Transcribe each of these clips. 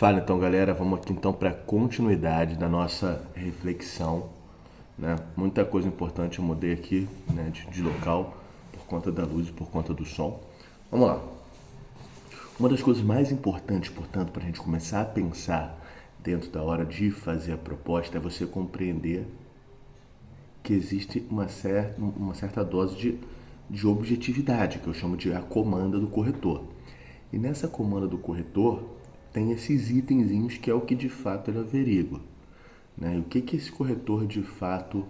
Fala então, galera, vamos aqui então para a continuidade da nossa reflexão, né? Muita coisa importante eu mudei aqui, né, de local por conta da luz e por conta do som. Vamos lá. Uma das coisas mais importantes, portanto, para a gente começar a pensar dentro da hora de fazer a proposta é você compreender que existe uma certa dose de objetividade, que eu chamo de a comanda do corretor. E nessa comanda do corretor tem esses itenzinhos que é o que de fato ele averigua. Né? E o que esse corretor de fato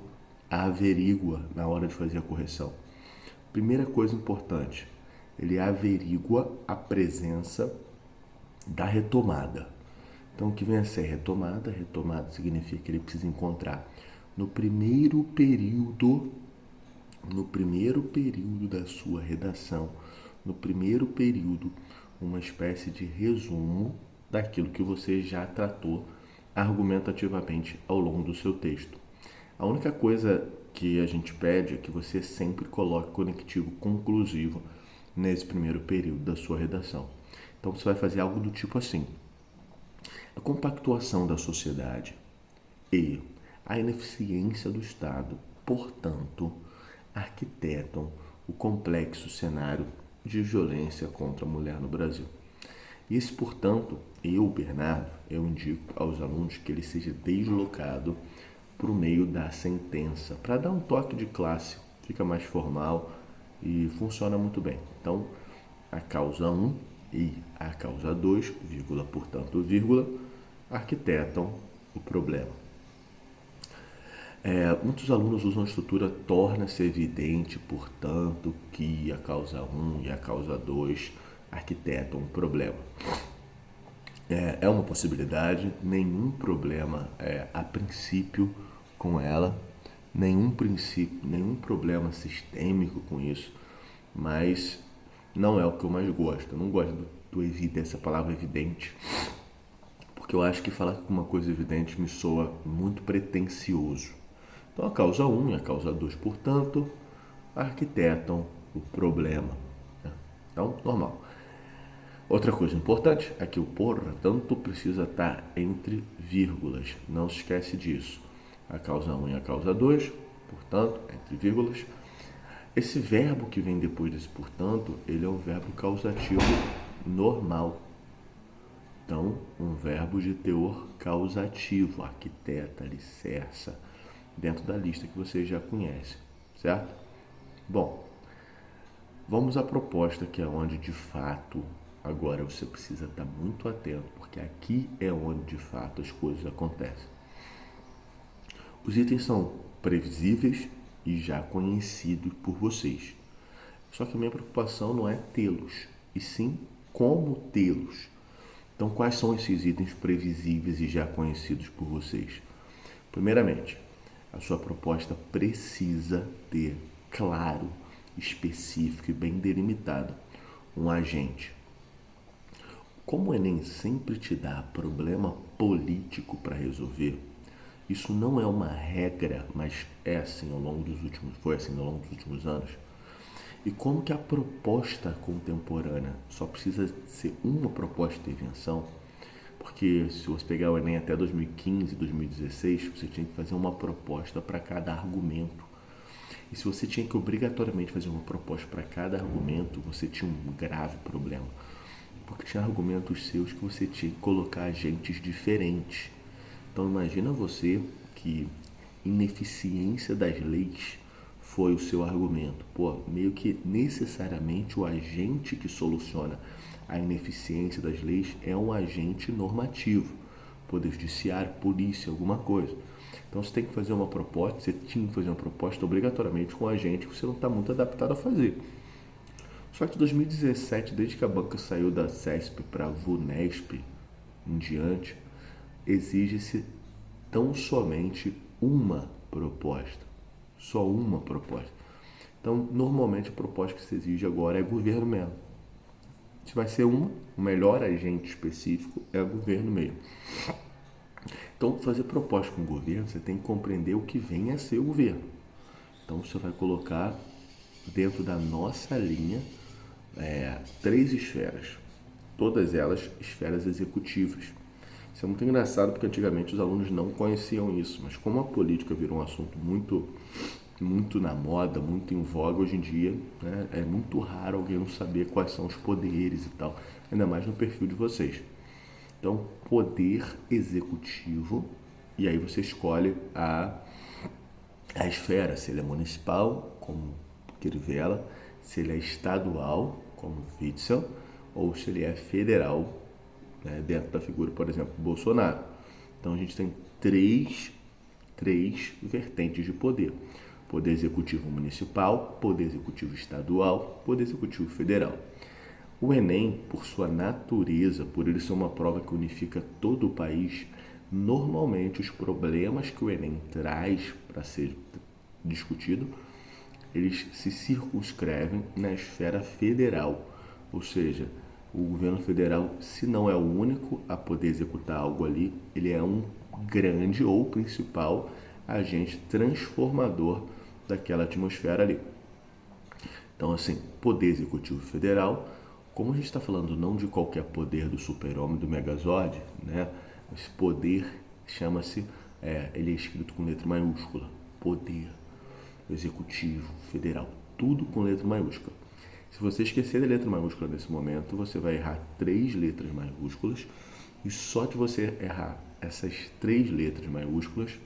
averigua na hora de fazer a correção? Primeira coisa importante, ele averigua a presença da retomada. Então, o que vem a ser retomada? Retomada significa que ele precisa encontrar no primeiro período da sua redação, no primeiro período, uma espécie de resumo daquilo que você já tratou argumentativamente ao longo do seu texto. A única coisa que a gente pede é que você sempre coloque conectivo conclusivo nesse primeiro período da sua redação. Então você vai fazer algo do tipo assim: a compactuação da sociedade e a ineficiência do Estado, portanto, arquitetam o complexo cenário de violência contra a mulher no Brasil. E esse, portanto, Bernardo, eu indico aos alunos que ele seja deslocado para o meio da sentença, para dar um toque de classe, fica mais formal e funciona muito bem. Então, a causa 1 e a causa 2, vírgula, portanto, vírgula, arquitetam o problema. Muitos alunos usam a estrutura torna-se evidente, portanto, que a causa 1 e a causa 2 arquitetam o problema. É uma possibilidade, nenhum problema a princípio com ela, nenhum problema sistêmico com isso, mas não é o que eu mais gosto. Eu não gosto do evidente, essa palavra evidente, porque eu acho que falar que uma coisa evidente me soa muito pretensioso. Então a causa 1 e a causa 2, portanto, arquitetam o problema. Então, normal. Outra coisa importante é que o portanto precisa estar entre vírgulas. Não se esquece disso. A causa 1 e a causa 2, portanto, entre vírgulas. Esse verbo que vem depois desse portanto, ele é um verbo causativo normal. Então, um verbo de teor causativo, arquiteta, alicerça, dentro da lista que você já conhece, certo? Bom, vamos à proposta, que é onde de fato agora você precisa estar muito atento, porque aqui é onde de fato as coisas acontecem. Os itens são previsíveis e já conhecidos por vocês. Só que a minha preocupação não é tê-los, e sim como tê-los. Então, quais são esses itens previsíveis e já conhecidos por vocês? Primeiramente, a sua proposta precisa ter claro, específico e bem delimitado um agente. Como o Enem sempre te dá problema político para resolver, isso não é uma regra, mas foi assim ao longo dos últimos anos. E como que a proposta contemporânea só precisa ser uma proposta de intervenção, porque se você pegar o Enem até 2015, 2016, você tinha que fazer uma proposta para cada argumento. E se você tinha que obrigatoriamente fazer uma proposta para cada argumento, você tinha um grave problema. Porque tinha argumentos seus que você tinha que colocar agentes diferentes. Então imagina você que ineficiência das leis foi o seu argumento. Meio que necessariamente o agente que soluciona a ineficiência das leis é um agente normativo, poder judiciário, polícia, alguma coisa. Então você tem que fazer uma proposta, você tinha que fazer uma proposta obrigatoriamente com um agente que você não está muito adaptado a fazer. Só que em 2017, desde que a banca saiu da CESP para a VUNESP em diante, exige-se tão somente uma proposta. Só uma proposta. Então, normalmente a proposta que se exige agora é governo mesmo. Se vai ser o melhor agente específico é o governo mesmo. Então, fazer proposta com o governo, você tem que compreender o que vem a ser o governo. Então, você vai colocar dentro da nossa linha 3 esferas. Todas elas esferas executivas. Isso é muito engraçado porque antigamente os alunos não conheciam isso, mas como a política virou um assunto muito na moda, muito em voga hoje em dia, né, é muito raro alguém não saber quais são os poderes e tal, ainda mais no perfil de vocês. Então, poder executivo, e aí você escolhe a esfera, se ele é municipal, como Crivella, se ele é estadual, como Witzel, ou se ele é federal, né, dentro da figura, por exemplo, Bolsonaro. Então a gente tem três vertentes de poder: poder executivo municipal, poder executivo estadual, poder executivo federal. O Enem, por sua natureza, por ele ser uma prova que unifica todo o país, normalmente os problemas que o Enem traz para ser discutido, eles se circunscrevem na esfera federal, ou seja, o governo federal, se não é o único a poder executar algo ali, ele é um grande ou principal agente transformador daquela atmosfera ali. Então, assim, poder executivo federal, como a gente está falando não de qualquer poder do super-homem, do Megazord, né? Esse poder chama-se, ele é escrito com letra maiúscula, poder executivo federal, tudo com letra maiúscula. Se você esquecer da letra maiúscula nesse momento, você vai errar 3 letras maiúsculas, e só de você errar essas 3 letras maiúsculas,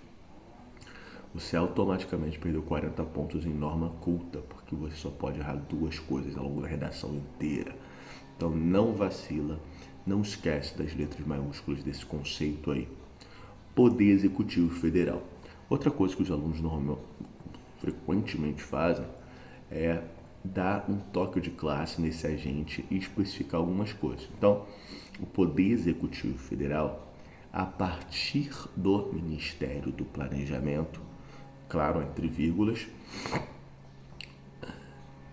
você automaticamente perdeu 40 pontos em norma culta, porque você só pode errar 2 coisas ao longo da redação inteira. Então não vacila, não esquece das letras maiúsculas desse conceito aí. Poder Executivo Federal. Outra coisa que os alunos normalmente, frequentemente fazem é dar um toque de classe nesse agente e especificar algumas coisas. Então, o Poder Executivo Federal, a partir do Ministério do Planejamento, claro, entre vírgulas,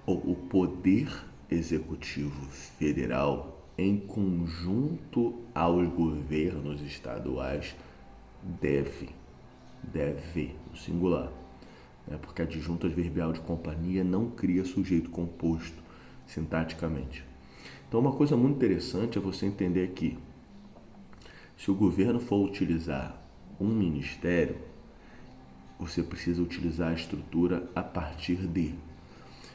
o Poder Executivo Federal, em conjunto aos governos estaduais, deve, no singular, porque adjunto adverbial de companhia não cria sujeito composto sintaticamente. Então, uma coisa muito interessante é você entender que, se o governo for utilizar um ministério, você precisa utilizar a estrutura a partir de.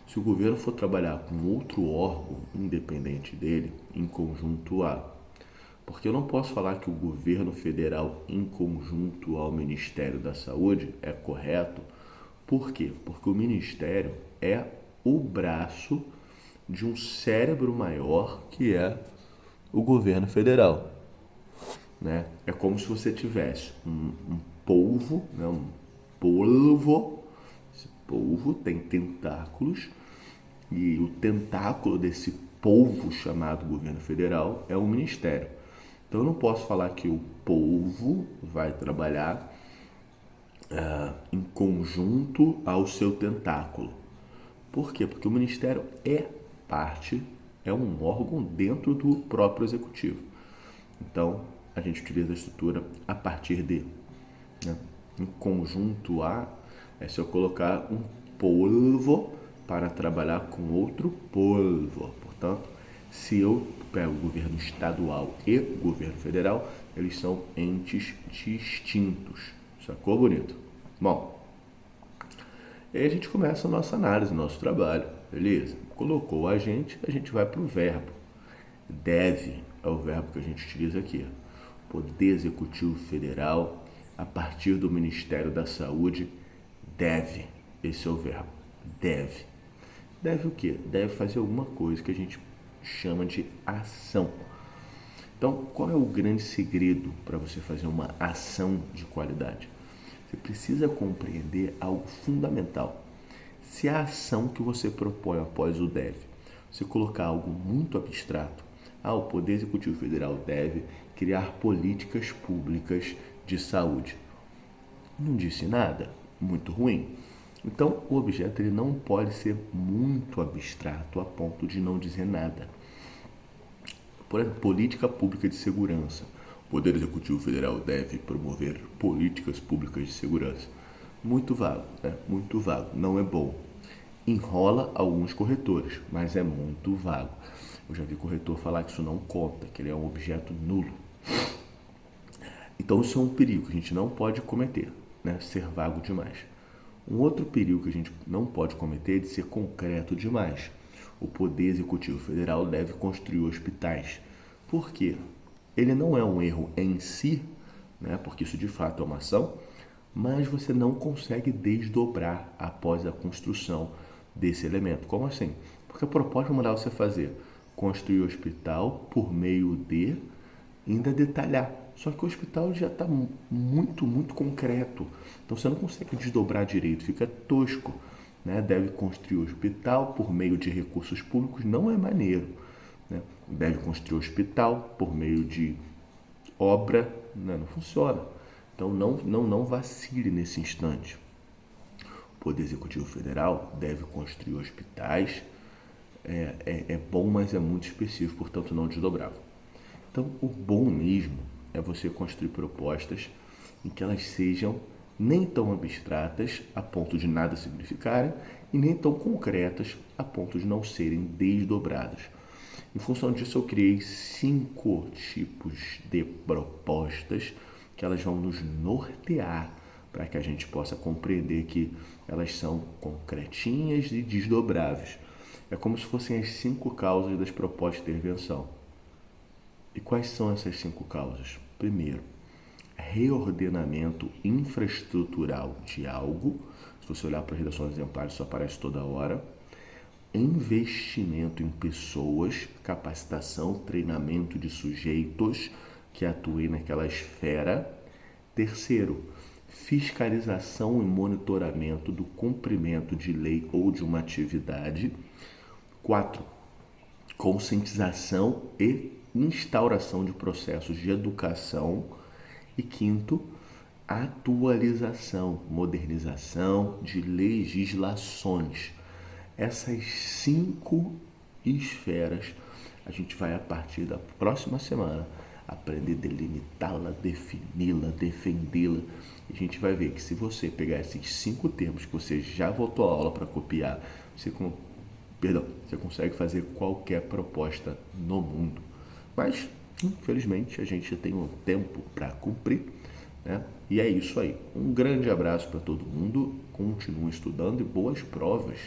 Se o governo for trabalhar com outro órgão independente dele, em conjunto a. Porque eu não posso falar que o governo federal, em conjunto ao Ministério da Saúde, é correto. Por quê? Porque o Ministério é o braço de um cérebro maior, que é o governo federal. Né? É como se você tivesse um polvo, né? Um polvo. Esse polvo tem tentáculos, e o tentáculo desse polvo chamado governo federal é o ministério. Então eu não posso falar que o polvo vai trabalhar em conjunto ao seu tentáculo. Por quê? Porque o ministério é um órgão dentro do próprio executivo. Então a gente utiliza a estrutura a partir de. Né? Em conjunto a, se eu colocar um polvo para trabalhar com outro polvo. Portanto, se eu pego o governo estadual e o governo federal, eles são entes distintos. Sacou, bonito? Bom, e aí a gente começa a nossa análise, nosso trabalho, beleza? Colocou o agente, a gente vai para o verbo. Deve é o verbo que a gente utiliza aqui. Poder Executivo Federal, a partir do Ministério da Saúde, deve. Esse é o verbo. Deve. Deve o quê? Deve fazer alguma coisa que a gente chama de ação. Então, qual é o grande segredo para você fazer uma ação de qualidade? Você precisa compreender algo fundamental. Se a ação que você propõe após o deve, você colocar algo muito abstrato, o Poder Executivo Federal deve criar políticas públicas de saúde. Não disse nada? Muito ruim. Então, o objeto ele não pode ser muito abstrato a ponto de não dizer nada. Por exemplo, política pública de segurança. O Poder Executivo Federal deve promover políticas públicas de segurança. Muito vago, né? Muito vago. Não é bom. Enrola alguns corretores, mas é muito vago. Eu já vi corretor falar que isso não conta, que ele é um objeto nulo. Então isso é um perigo que a gente não pode cometer, né? Ser vago demais. Um outro perigo que a gente não pode cometer é de ser concreto demais. O Poder Executivo Federal deve construir hospitais. Por quê? Ele não é um erro em si, né? Porque isso de fato é uma ação, mas você não consegue desdobrar após a construção desse elemento. Como assim? Porque a proposta mandava você fazer construir o hospital por meio de ainda detalhar. Só que o hospital já está muito concreto. Então você não consegue desdobrar direito, fica tosco. Né? Deve construir o hospital por meio de recursos públicos, não é maneiro. Né? Deve construir o hospital por meio de obra, né? Não funciona. Então não vacile nesse instante. O Poder Executivo Federal deve construir hospitais. É bom, mas é muito específico, portanto não desdobrável. Então, o bom mesmo é você construir propostas em que elas sejam nem tão abstratas a ponto de nada significarem e nem tão concretas a ponto de não serem desdobradas. Em função disso, eu criei 5 tipos de propostas que elas vão nos nortear para que a gente possa compreender que elas são concretinhas e desdobráveis. É como se fossem as 5 causas das propostas de intervenção. E quais são essas 5 causas? Primeiro, reordenamento infraestrutural de algo. Se você olhar para as redações exemplares, isso aparece toda hora. Investimento em pessoas, capacitação, treinamento de sujeitos que atuem naquela esfera. Terceiro, fiscalização e monitoramento do cumprimento de lei ou de uma atividade. 4, conscientização e instauração de processos de educação. E 5, atualização, modernização de legislações. Essas 5 esferas a gente vai, a partir da próxima semana, aprender a delimitá-la, defini-la, defendê-la. E a gente vai ver que se você pegar esses 5 termos que você já voltou à aula para copiar, você consegue fazer qualquer proposta no mundo. Mas, infelizmente, a gente tem um tempo para cumprir, né? E é isso aí. Um grande abraço para todo mundo. Continue estudando e boas provas,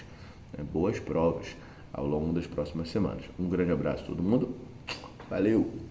né? Boas provas ao longo das próximas semanas. Um grande abraço a todo mundo. Valeu!